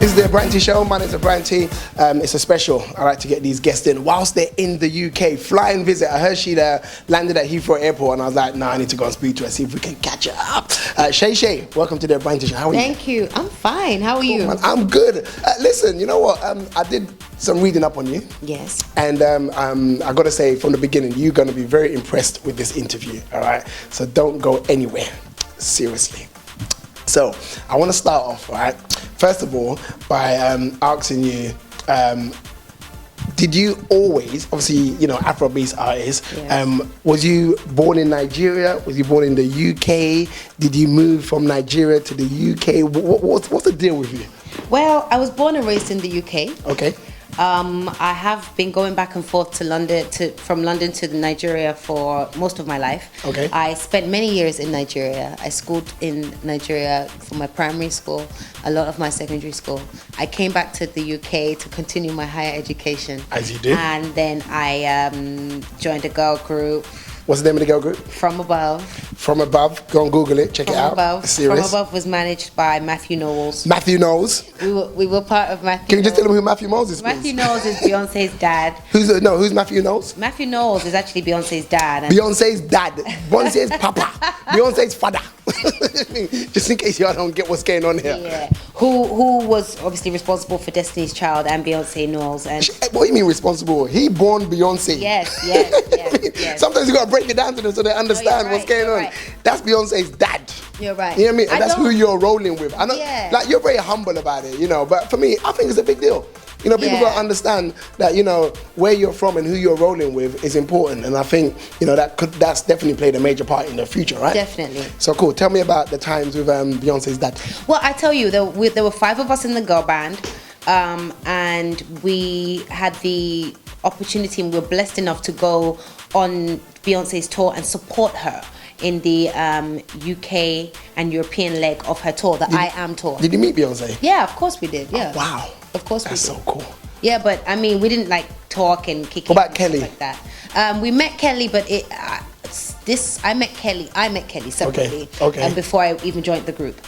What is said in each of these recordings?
This is the Abrantee show. My name is Abrantee. It's a special. I like to get these guests in whilst they're in the UK. Flying visit. I heard she landed at Heathrow Airport, and I was like, I need to go and speak to her, see if we can catch her up. Seyi Shay, welcome to the Abrantee show. How are you? Thank you. I'm fine. How are you? Man, I'm good. Listen, you know what? I did some reading up on you. Yes. And I got to say, from the beginning, you're going to be very impressed with this interview. All right. So don't go anywhere. Seriously. So I want to start off, all right, first of all, by asking you, did you always, obviously, you know, Afrobeat artist, Yes. Was you born in Nigeria? Was you born in the UK? Did you move from Nigeria to the UK? What's the deal with you? Well, I was born and raised in the UK. Okay. I have been going back and forth from London to Nigeria for most of my life. Okay. I spent many years in Nigeria. I schooled in Nigeria for my primary school, a lot of my secondary school. I came back to the UK to continue my higher education. As you did. And then I joined a girl group. What's the name of the girl group? From Above. From Above. Go and Google it. Check it out. It's serious. From Above was managed by Matthew Knowles. Matthew Knowles. We were part of Matthew. Can you just tell them who Matthew Knowles is, please? Matthew Knowles is Beyonce's dad. Who's Matthew Knowles? Matthew Knowles is actually Beyonce's dad. And Beyonce's dad. Beyonce's papa. Beyonce's father. Just in case y'all don't get what's going on here. Yeah. Who was obviously responsible for Destiny's Child and Beyonce Knowles. And What do you mean responsible? He born Beyonce. Yes. Sometimes you gotta break it down to them so they understand what's going on. right. That's Beyonce's dad. You're right. You know what I mean? And that's who you're rolling with. I know, Yeah. like, you're very humble about it, you know, but for me, I think it's a big deal. You know, people Yeah. gotta understand that, you know, where you're from and who you're rolling with is important. And I think, you know, that's definitely played a major part in the future, right? Definitely. So cool. Tell me about the times with Beyonce's dad. Well, I tell you, there were 5 of us in the girl band, and we had the opportunity, and we were blessed enough to go on Beyonce's tour and support her in the UK and European leg of her tour, the I Am tour. Did you meet Beyonce? Yeah, of course we did. Yeah. Oh, wow. Of course That's we did. so cool. Yeah, but I mean, we didn't like talk and kick. What about and stuff Kelly? Like that. We met Kelly, but I met Kelly separately. Okay. And before I even joined the group.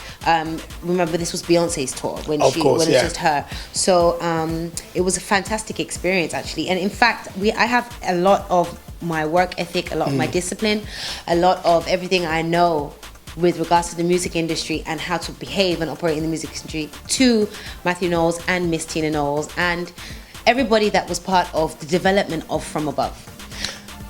Remember, this was Beyonce's tour when Of course, it yeah. was just her. So it was a fantastic experience actually. And in fact, I have a lot of my work ethic, a lot of my discipline, a lot of everything I know with regards to the music industry and how to behave and operate in the music industry to Matthew Knowles and Miss Tina Knowles and everybody that was part of the development of From Above.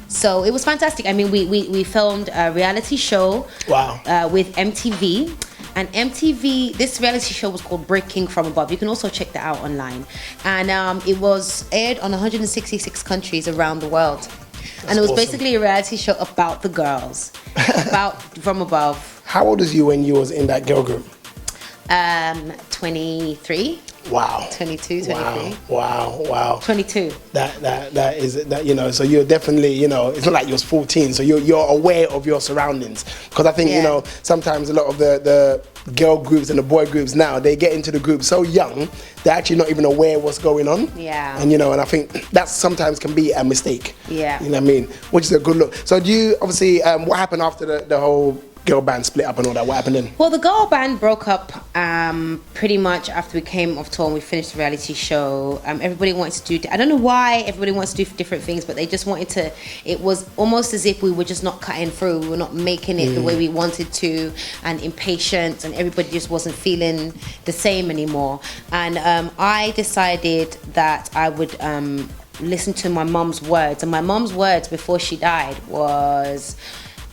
So it was fantastic. I mean, we filmed a reality show. Wow. With MTV. And MTV, this reality show was called Breaking From Above. You can also check that out online. And it was aired on 166 countries around the world. And it was awesome. basically a reality show about the girls, about From Above. How old was you when you was in that girl group? 23. Wow. 22, 23. Wow. 22. That is you know, so you're definitely, you know, it's not like you was 14, so you're aware of your surroundings. Because I think, you Yeah. know, sometimes a lot of the girl groups and the boy groups now, they get into the group so young, they're actually not even aware what's going on. Yeah. And you know, and I think that sometimes can be a mistake. Yeah. You know what I mean? Which is a good look. So do you, obviously, what happened after the whole girl band split up and all that? What happened then? Well, the girl band broke up pretty much after we came off tour and we finished the reality show. Everybody wanted to do, I don't know why everybody wants to do different things, but they just wanted to, it was almost as if we were just not cutting through. We were not making it the way we wanted to, and impatient, and everybody just wasn't feeling the same anymore. And I decided that I would listen to my mom's words. And my mom's words before she died was,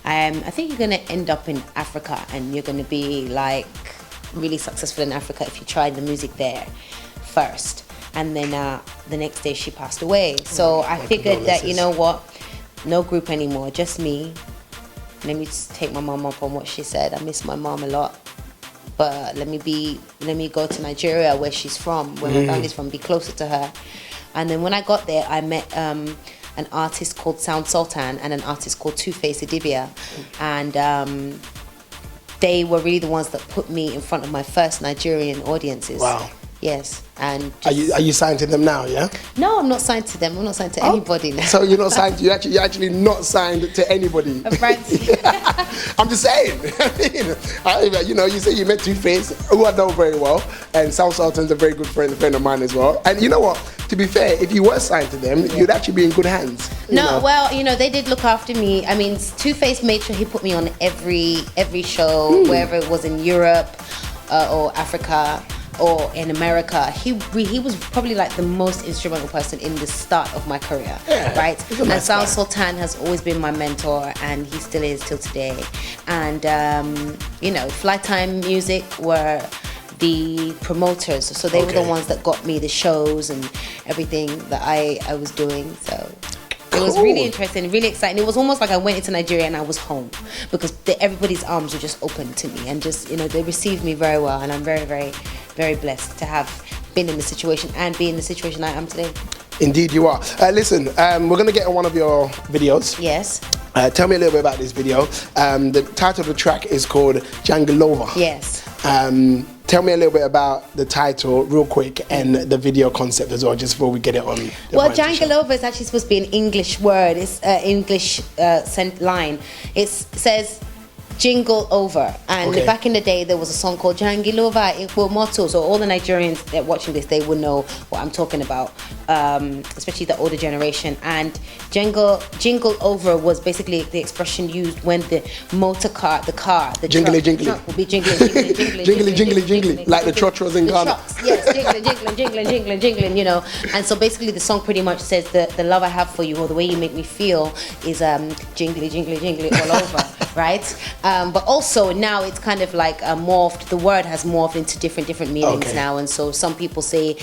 I think you're going to end up in Africa and you're going to be like really successful in Africa if you try the music there first. And then the next day she passed away. So I figured that, you know what, no group anymore, just me. Let me just take my mom up on what she said. I miss my mom a lot. But let me go to Nigeria where she's from, where my family's from, be closer to her. And then when I got there, I met an artist called Sound Sultan and an artist called Two-Face Idibia. And they were really the ones that put me in front of my first Nigerian audiences. Wow. Yes. And Are you signed to them now? Yeah. no, I'm not signed to them. I'm not signed to anybody now. So you're not signed. You're actually not signed to anybody. Abrantee. I'm just saying. You say you met Two-Face, who I know very well, and South Sultan's a very good friend of mine as well. And you know what? To be fair, if you were signed to them, you'd actually be in good hands. Well, they did look after me. I mean, Two-Face made sure he put me on every show, wherever it was in Europe or Africa or in America. He was probably like the most instrumental person in the start of my career, right? And South Sultan has always been my mentor, and he still is till today. And Flight Time Music were the promoters, so they were the ones that got me the shows and everything that I was doing. So it was really interesting, really exciting. It was almost like I went into Nigeria and I was home, because everybody's arms were just open to me, and just they received me very well. And I'm very, very, very blessed to have been in the situation and be in the situation I am today. Indeed, you are. Listen, we're gonna get on one of your videos. Yes. Tell me a little bit about this video. The title of the track is called Jangalova. Yes. Tell me a little bit about the title real quick and the video concept as well, just before we get it on. Well, Jangalova is actually supposed to be an English word. It's an English line. It says jingle over, and back in the day there was a song called Jangilova Ikwo Moto, so all the Nigerians that are watching this, they would know what I'm talking about, especially the older generation. And jingle over was basically the expression used when the car, the jingly truck will be jingling, like the trotros in Ghana. Yes, jingling, and so basically the song pretty much says the love I have for you, or the way you make me feel, is jingly all over, right? But also now it's kind of like morphed. The word has morphed into different meanings now, and so some people say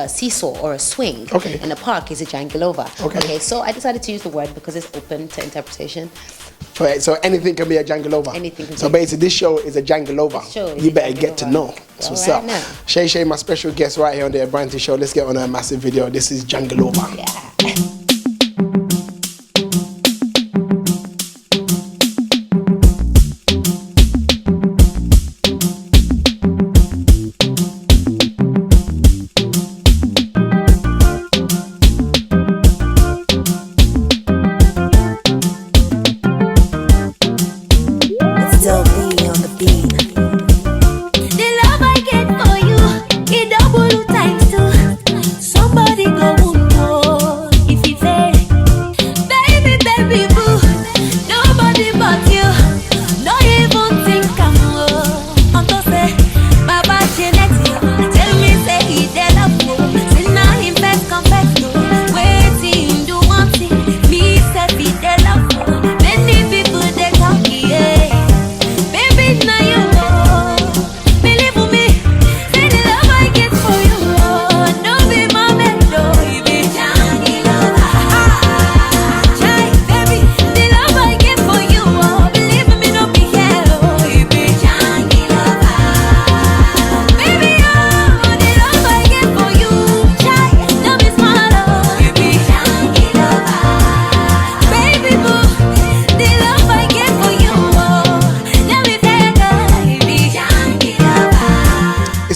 seesaw or a swing, and a park is a jangilova. Okay, so I decided to use the word because it's open to interpretation. Right, so anything can be a jangalova. Anything can so basically, this show is a jangalova. You better get to know. That's what's up. Seyi Shay, my special guest right here on the Abrantee show. Let's get on a massive video. This is Jangalova. Yeah.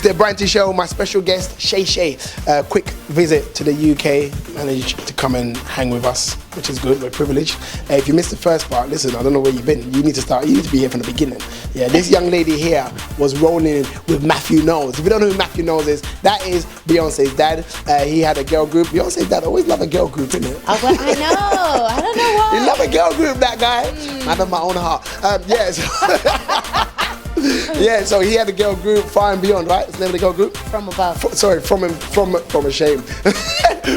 Abrantee show, my special guest, Seyi Shay. Quick visit to the UK, managed to come and hang with us, which is good, we're privileged. If you missed the first part, listen, I don't know where you've been. You need to be here from the beginning. Yeah, this young lady here was rolling with Matthew Knowles. If you don't know who Matthew Knowles is, that is Beyonce's dad. He had a girl group. Beyonce's dad always love a girl group, innit? I know. I don't know why. He love a girl group, that guy. I know my own heart. Yes. Yeah, so he had a girl group, Far and Beyond, right? It's the name of the girl group? From Above. From a shame.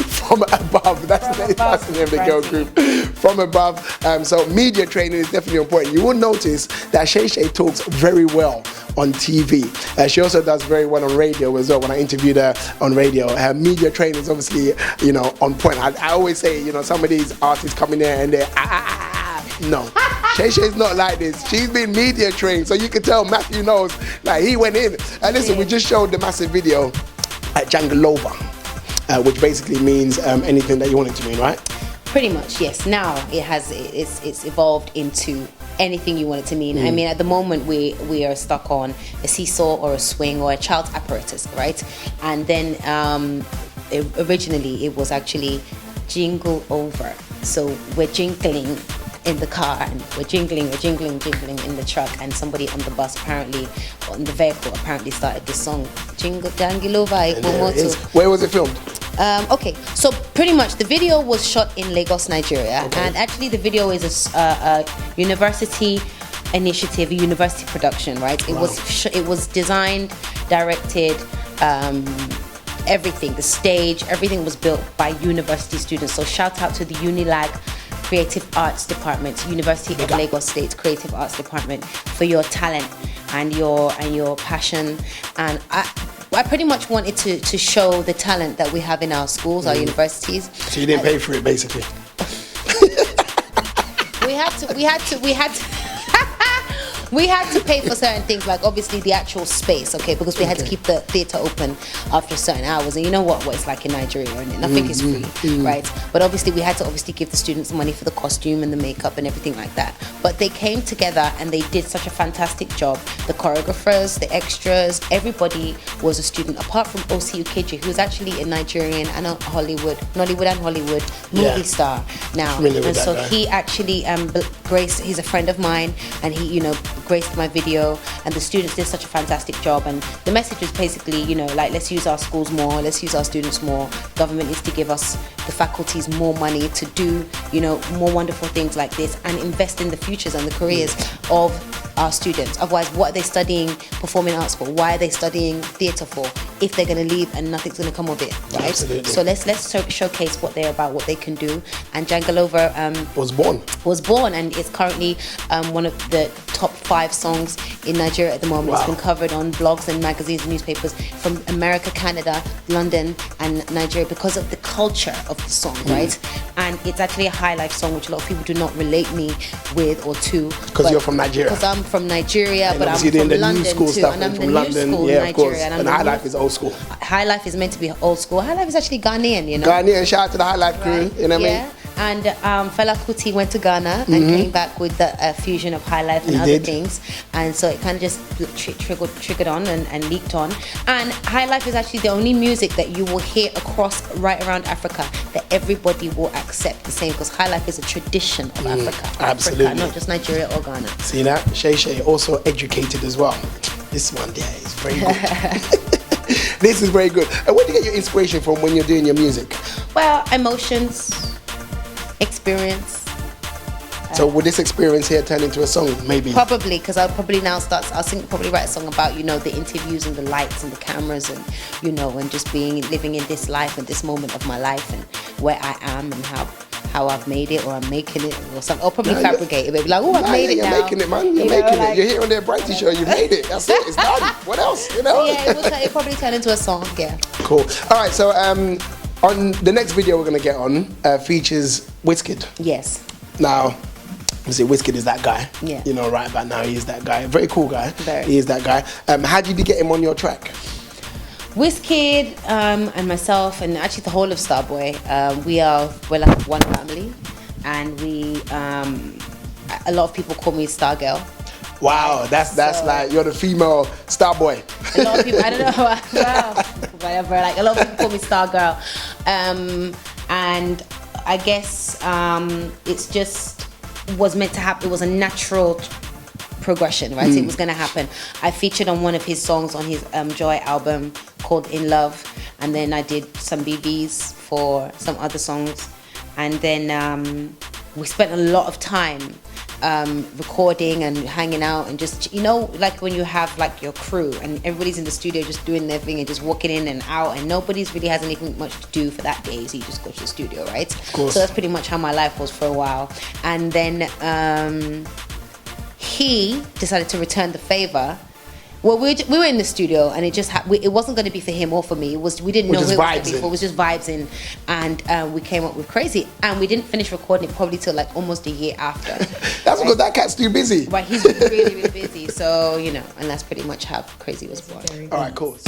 From Above. That's the name of the girl group. From Above. So media training is definitely important. You will notice that Seyi Shay talks very well on TV. She also does very well on radio as well. When I interviewed her on radio, her media training is obviously, on point. I always say, some of these artists come in there and they're no. Seyi Shay's not like this. She's been media trained, so you can tell Matthew knows. Like, he went in. And listen, we just showed the massive video at Jangalova, which basically means anything that you want it to mean, right? Pretty much, yes. Now it's evolved into anything you want it to mean. I mean, at the moment we are stuck on a seesaw or a swing or a child's apparatus, right? And then originally it was actually jingle over. So we're jingling in the car, and we're jingling in the truck, and somebody on the bus apparently, on the vehicle apparently started this song, Jingle Jangle Over. Where was it filmed? Okay, so pretty much the video was shot in Lagos, Nigeria, and actually the video is a university initiative, a university production, right? It was designed, directed, everything, the stage, everything was built by university students. So shout out to the Unilag Creative Arts Department, University of Lagos State Creative Arts Department, for your talent and your passion. And I pretty much wanted to show the talent that we have in our schools, our universities. So you didn't pay for it, basically. We had to pay for certain things, like obviously the actual space, okay, because we had to keep the theatre open after certain hours. And you know what it's like in Nigeria, and nothing is free, right? But obviously we had to give the students money for the costume and the makeup and everything like that. But they came together and they did such a fantastic job. The choreographers, the extras, everybody was a student, apart from O.C. Ukeji, who's actually a Nigerian and a Nollywood movie star now. And so he actually he's a friend of mine, and he, graced my video, and the students did such a fantastic job. And the message was basically, like, let's use our schools more, let's use our students more. Government needs to give us, the faculties, more money to do, more wonderful things like this, and invest in the futures and the careers of our students. Otherwise, what are they studying performing arts for? Why are they studying theatre for, if they're going to leave and nothing's going to come of it, right? Absolutely. So let's showcase what they're about, what they can do. And Jangle Over was born, and it's currently one of the top 5 songs in Nigeria at the moment. Wow. It's been covered on blogs and magazines and newspapers from America, Canada, London, and Nigeria, because of the culture of the song, right? And it's actually a high life song, which a lot of people do not relate me with or to. Because you're from Nigeria. Because I'm from Nigeria, and but I'm from London too. And I'm the new school in Nigeria. And High Life is old school. High Life is meant to be old school. High Life is actually Ghanaian, Ghanaian, shout out to the High Life crew, you know what I mean? And Fela Kuti went to Ghana and came back with the fusion of High Life and other things, and so it kind of just triggered on and leaked on. And High Life is actually the only music that you will hear right around Africa that everybody will accept the same, because High Life is a tradition of Africa. Absolutely. Africa, not just Nigeria or Ghana. See that? Seyi Shay also educated as well. This one there is very good. This is very good. And where do you get your inspiration from when you're doing your music? Well, emotions, experience. So would this experience here turn into a song, maybe? Probably, because I'll probably write a song about, the interviews and the lights and the cameras and, and just living in this life and this moment of my life and where I am and how I've made it, or I'm making it, or something. I'll probably fabricate it, but like, I've made it now. You're making it, man. You're making it. You're here on the Abrantee show. You made it. That's it. It's done. What else? Yeah, it'll probably turn into a song. Yeah. Cool. All right. So on the next video we're gonna get on features Wizkid. Yes. Now, obviously Wizkid is that guy. Yeah. Right about now he is that guy. Very cool guy. Very. He is that guy. How did you get him on your track? Wizkid and myself, and actually the whole of Starboy, we're like one family, and we a lot of people call me Star Girl. Wow, that's like you're the female Starboy. A lot of people, I don't know, well, whatever. Like a lot of people call me Star Girl, and I guess it's just was meant to happen. It was a natural progression, right? It was going to happen. I featured on one of his songs on his Joy album called In Love, and then I did some BBs for some other songs, and then we spent a lot of time recording and hanging out and just, like when you have like your crew and everybody's in the studio just doing their thing and just walking in and out, and nobody's really has anything much to do for that day, so you just go to the studio, right? Of course. So that's pretty much how my life was for a while. And then he decided to return the favor. Well, we were in the studio, and it just it wasn't going to be for him or for me. We didn't know who it was going to be for. It was just vibes in, and we came up with Crazy, and we didn't finish recording it probably till like almost a year after. That's because that cat's too busy. Right, he's really, really busy. So and that's pretty much how Crazy was born. All right, cool.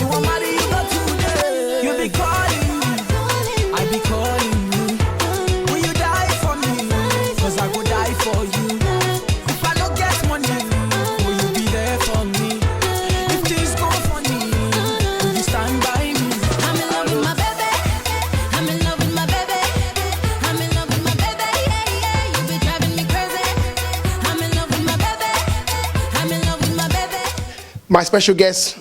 me want marry you not today. You be calling me, I be calling you. Will you die for me? 'Cause I go die for you. If I don't get money, will you be there for me? If things go funny, will you stand by me? I'm in love with my baby. I'm in love with my baby. I'm in love with my baby. Yeah, yeah. You be driving me crazy. I'm in love with my baby. I'm in love with my baby. My special guest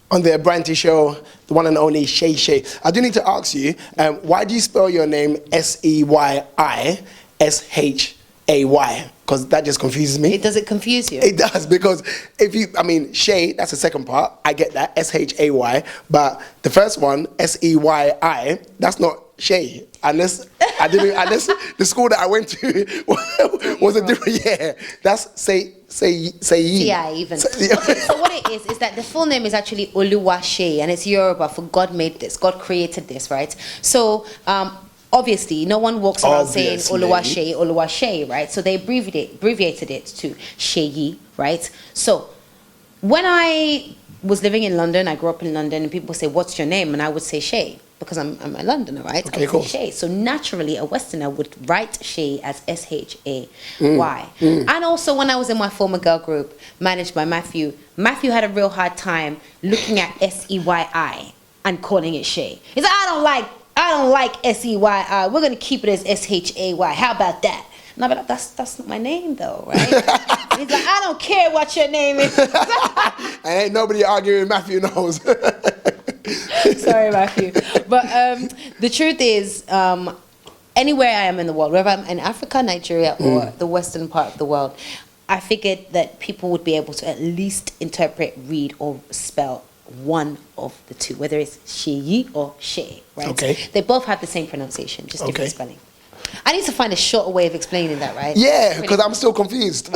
on the Abrantee show, the one and only Seyi Shay. I do need to ask you, why do you spell your name Seyi-Shay? Because that just confuses me. Does it confuse you? It does, because Shay, that's the second part. I get that, S-H-A-Y. But the first one, S-E-Y-I, that's not Shay. Unless the school that I went to was a different, that's Seyi. Yeah, even. Okay, so what it is that the full name is actually Oluwase, and it's Yoruba for God made this, God created this, right? So, obviously, no one walks around saying Oluwase, right? So they abbreviated it to Seyi, right? So when I was living in London, I grew up in London, and people say, "What's your name?" And I would say Shay, because I'm a Londoner, right? Okay, I would say Shay. So naturally, a Westerner would write Shay as S-H-A-Y. And also, when I was in my former girl group, managed by Matthew had a real hard time looking at S-E-Y-I and calling it Shay. He's like, I don't like S-E-Y-I. We're gonna keep it as S-H-A-Y. How about that? And I'll be like, that's not my name though, right? And he's like, I don't care what your name is. And ain't nobody arguing, Matthew knows. Sorry, Matthew. But the truth is, anywhere I am in the world, whether I'm in Africa, Nigeria, or the western part of the world, I figured that people would be able to at least interpret, read, or spell one of the two, whether it's Seyi or Shay, right? Okay. They both have the same pronunciation, just different spelling. I need to find a shorter way of explaining that, right? Yeah, because I'm still confused.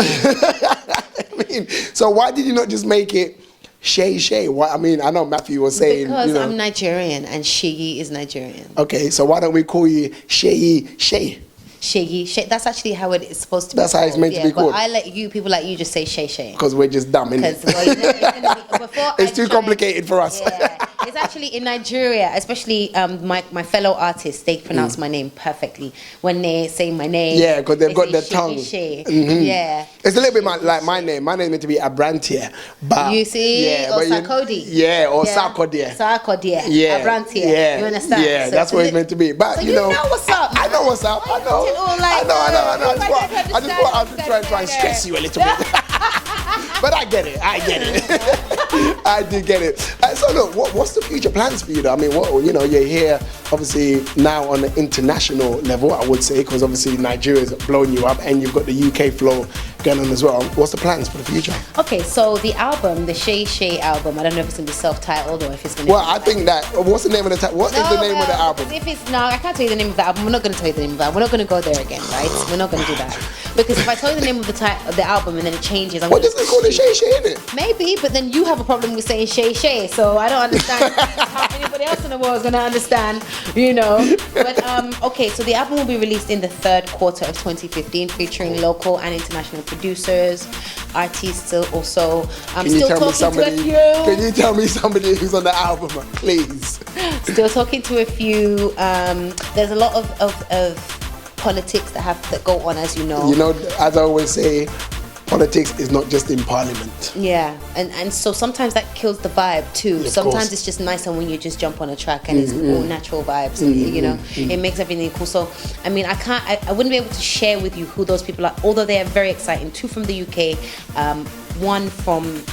So why did you not just make it Shay? Why? I know Matthew was saying, because I'm Nigerian and Seyi is Nigerian. Okay, so why don't we call you Seyi Shay? Seyi Shay. That's actually how it is supposed to be. That's how it's meant to be called. But I let people like you just say Shay. Because we're just dumb, innit? It's too complicated for us. Yeah. It's actually in Nigeria, especially my fellow artists, they pronounce my name perfectly when they say my name. Yeah, because they've got their tongue. Yeah. It's a little bit like my name. My name is meant to be Abrantee, but you see, or Sarkodie. Sarkodie. Sarkodie. Yeah. Abrantee. Yeah. You understand? Yeah, so that's what it's meant to be. But so you know what's up. I know what's up. I know. I was just trying to stress you a little bit. But I get it. I do get it. So look, what's the future plans for you though? You're here obviously now on an international level, I would say, because obviously Nigeria's blown you up and you've got the UK flow going on as well. What's the plans for the future? Okay, so the album, the Seyi Shay album, I don't know if it's going to be self-titled or if it's going to I think that, what's the name of the title? What is the name of the album? I can't tell you the name of the album. We're not going to tell you the name of the album. We're not going to go there again, right? We're not going to do that. Because if I tell you the name of the album and then it changes, What is it called? Seyi Shay, innit? Maybe, but then you have a problem with saying Seyi Shay, so I don't understand how anybody else in the world is going to understand, But, okay, so the album will be released in the third quarter of 2015, featuring local and international producers, artists also. I'm still talking to a few. Can you tell me somebody who's on the album, please? Still talking to a few. There's a lot of politics that go on, as you know. As I always say, politics is not just in Parliament. Yeah, and so sometimes that kills the vibe too. Sometimes it's just nicer when you just jump on a track and it's all natural vibes. It makes everything cool. So I wouldn't be able to share with you who those people are, although they are very exciting. 2 from the UK, 1 from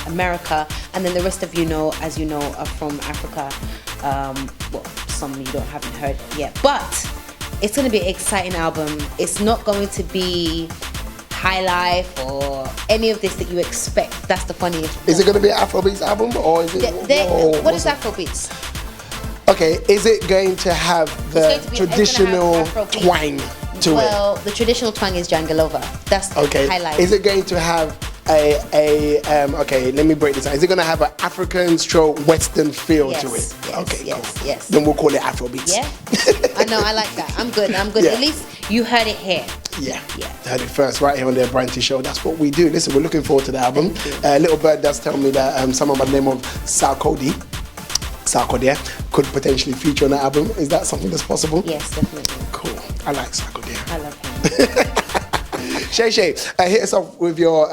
America, and then the rest of as you know, are from Africa. Some you haven't heard yet, but it's going to be an exciting album. It's not going to be high life or any of this that you expect. That's the funniest. Is it going to be an Afrobeats album or is it? What is Afrobeats? Okay, is it going to have the traditional twang to it? Well, the traditional twang is Jangalova. That's the highlight. Is it going to have okay, let me break this down. Is it going to have an African stroke Western feel to it? Yes. Then we'll call it Afrobeats. Yeah. I know, I like that. I'm good. Yeah. At least you heard it here. Yeah. Heard it first right here on the Abrantee show. That's what we do. Listen, we're looking forward to the album. Little Bird does tell me that someone by the name of Sarkodie Sarkodie could potentially feature on the album. Is that something that's possible? Yes, definitely. Cool. I like Sarkodie. I love him. Seyi Shay, hit us up with your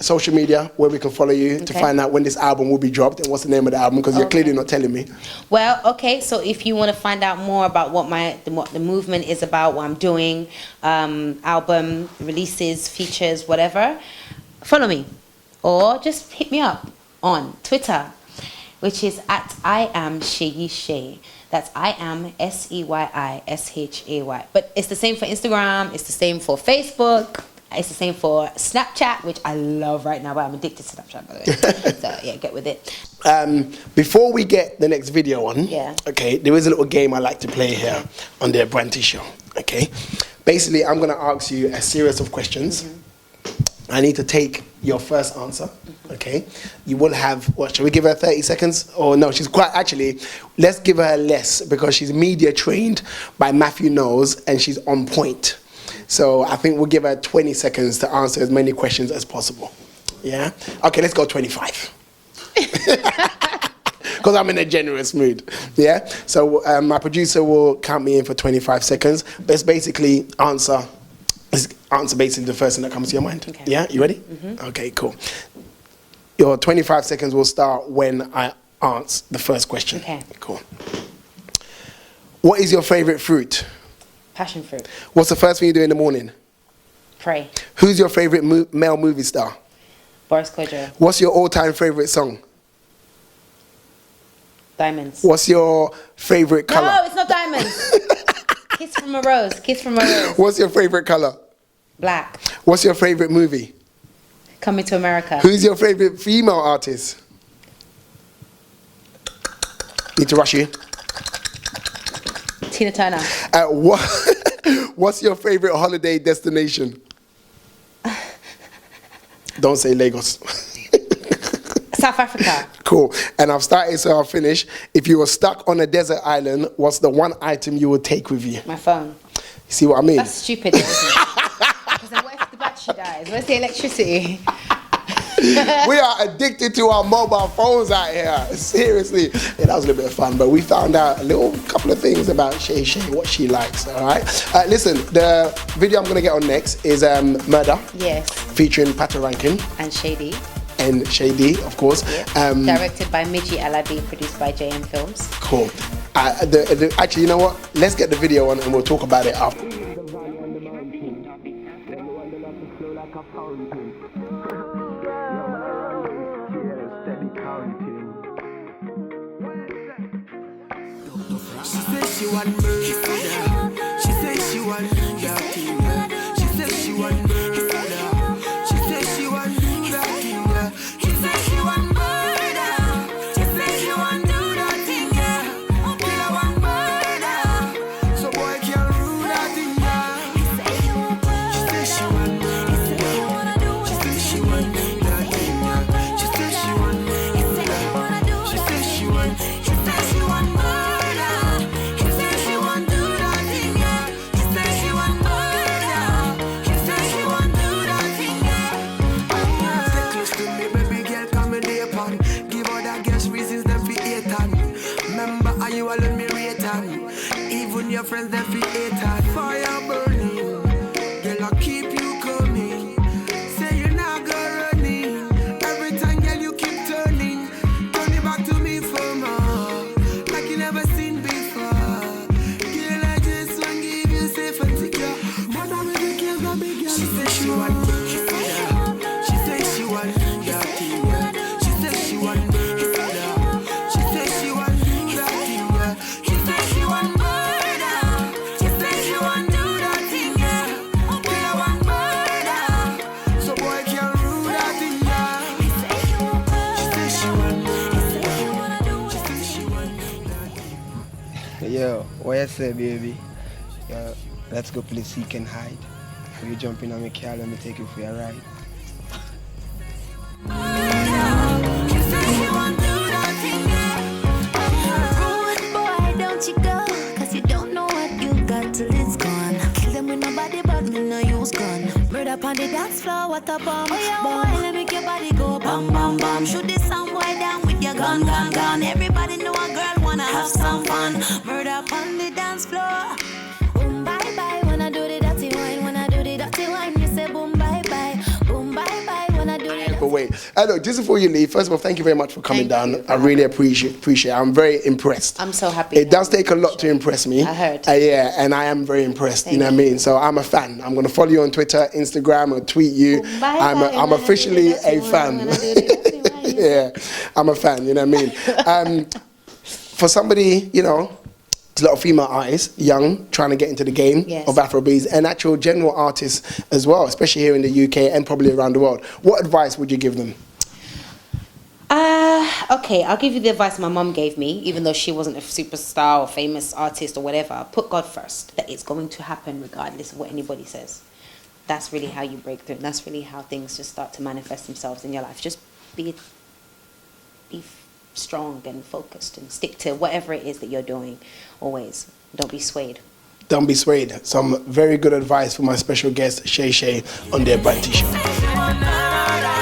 social media where we can follow you to find out when this album will be dropped and what's the name of the album, because you're clearly not telling me. Well, okay, so if you want to find out more about what the movement is about, what I'm doing, album releases, features, whatever, follow me or just hit me up on Twitter, which is at I am Seyi Shay. That's I am SEYISHAY. But it's the same for Instagram. It's the same for Facebook. It's the same for Snapchat, which I love right now, but I'm addicted to Snapchat, by the way. So yeah, get with it. Before we get the next video on, Yeah. okay, there is a little game I like to play here on the Abrantee show. Okay, basically, I'm gonna ask you a series of questions. I need to take your first answer, okay? You will have, what, shall we give her 30 seconds? Or no, she's quite, actually, let's give her less because she's media trained by Matthew Knowles and she's on point. So I think we'll give her 20 seconds to answer as many questions as possible. Yeah? Okay, let's go 25. Because I'm in a generous mood. Yeah? So my producer will count me in for 25 seconds. But it's basically answer basically the first thing that comes to your mind. Okay. Yeah, you ready? Okay, cool. Your 25 seconds will start when I answer the first question. Okay. Cool. What is your favorite fruit? Passion fruit. What's the first thing you do in the morning? Pray. Who's your favorite male movie star? Boris Kodjoe. What's your all-time favorite song? Diamonds. What's your favorite color? No, it's not diamonds. Kiss from a rose. Kiss from a rose. What's your favorite color? Black. What's your favorite movie? Coming to America. Who's your favorite female artist? Need to rush you. Tina Turner. What's your favorite holiday destination? Don't say Lagos. South Africa. Cool. And I've started, so I'll finish. If you were stuck on a desert island, what's the one item you would take with you? My phone. You see what I mean? That's stupid, isn't it? Because then what if the battery dies? Where's the electricity? We are addicted to our mobile phones out here. Seriously. Yeah, that was a little bit of fun, but we found out a couple of things about Seyi Shay, what she likes, all right? Listen, the video I'm going to get on next is Murder. Yes. Featuring Pata Rankin. And Shady. And Shady, of course. Yep. Directed by Miji Alabi, produced by JM Films. Cool. Actually, you know what? Let's get the video on and we'll talk about it after. She says she want murder. She says she want murder. She says she want murder. She says she want murder. She says she want murder. She says she want do that thing, yeah. Girl, I want murder. So boy can't rule that thing, yeah. She says she want murder. She says she want that thing, yeah. She says she want murder. She says she want. She says she want murder. You all let me rate on. Even your friends that feel hated. Fire burning, girl, I'll keep you coming. Say you're not gonna running. Every time, girl, you keep turning. Turn it back to me for more, like you never seen before. Girl, I just want give you safe and secure. Mother with the kids, my big girl. She says she want me. She says she want me. She says she want me. Yo, what you say, baby? Yo, let's go play seek and hide. You jump in on my car, let me take you for a ride. Rude boy, don't you go, 'cause you don't know what you got till it's gone. Kill them with nobody but me no use gun. Murder upon the dance floor, what a bomb. Oh yeah, boy, let me make your body go bam bam bam. Shoot this sound boy down with your gun. Everybody know a girl Look, just before you leave, first of all, thank you very much for coming Thank down. you for I really having appreciate it. I'm very impressed. I'm so happy. It does take a lot to impress me. I heard. Yeah, and I am very impressed. Thank you know what I mean? So I'm a fan. I'm going to follow you on Twitter, Instagram, or tweet you. I'm officially a fan. Yeah, I'm a fan. You know what I mean? For somebody, you know, a lot of female artists, young, trying to get into the game Yes. of Afrobeats, and actual general artists as well, especially here in the UK and probably around the world. What advice would you give them? Okay, I'll give you the advice my mum gave me, even though she wasn't a superstar or famous artist or whatever. Put God first, that it's going to happen regardless of what anybody says. That's really how you break through. That's really how things just start to manifest themselves in your life. Just be strong and focused and stick to whatever it is that you're doing always. Don't be swayed. Don't be swayed. Some very good advice for my special guest, Seyi Shay, on the Abrantee Show.